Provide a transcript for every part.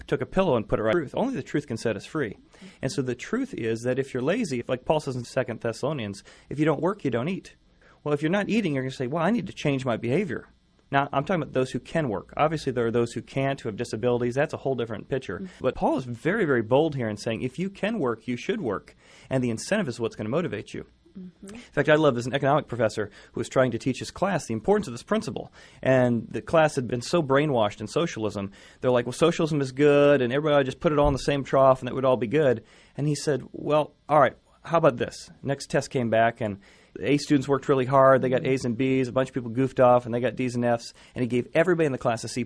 took a pillow and put it right. Truth. Only the truth can set us free. And so the truth is that if you're lazy, like Paul says in 2 Thessalonians, if you don't work, you don't eat. Well, if you're not eating, you're going to say, well, I need to change my behavior. Now, I'm talking about those who can work. Obviously, there are those who can't, who have disabilities. That's a whole different picture. But Paul is very, very bold here in saying, if you can work, you should work. And the incentive is what's going to motivate you. In fact, I love this. An economic professor who was trying to teach his class the importance of this principle. And the class had been so brainwashed in socialism. They're like, well, socialism is good, and everybody just put it all in the same trough, and that would all be good. And he said, well, all right, how about this? Next test came back, and the A students worked really hard. They got A's and B's. A bunch of people goofed off, and they got D's and F's. And he gave everybody in the class a C+.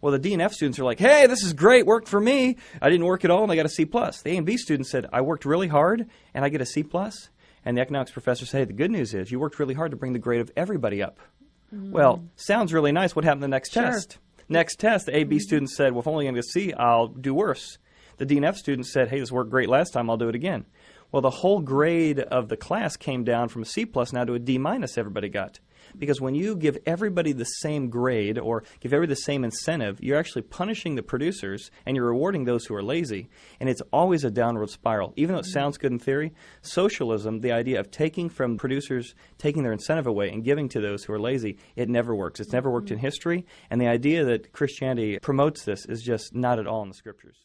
Well, the D and F students are like, hey, this is great, worked for me. I didn't work at all, and I got a C+. The A and B students said, I worked really hard, and I get a C+. And the economics professor said, hey, the good news is you worked really hard to bring the grade of everybody up. Well, sounds really nice. What happened the next test? Next test, the A, B students said, well, if only I'm going to C, I'll do worse. The D and F students said, hey, this worked great last time, I'll do it again. Well, the whole grade of the class came down from a C+ now to a D- everybody got. Because when you give everybody the same grade or give everybody the same incentive, you're actually punishing the producers and you're rewarding those who are lazy. And it's always a downward spiral. Even though it sounds good in theory, socialism, the idea of taking from producers, taking their incentive away and giving to those who are lazy, it never works. It's never worked in history. And the idea that Christianity promotes this is just not at all in the Scriptures.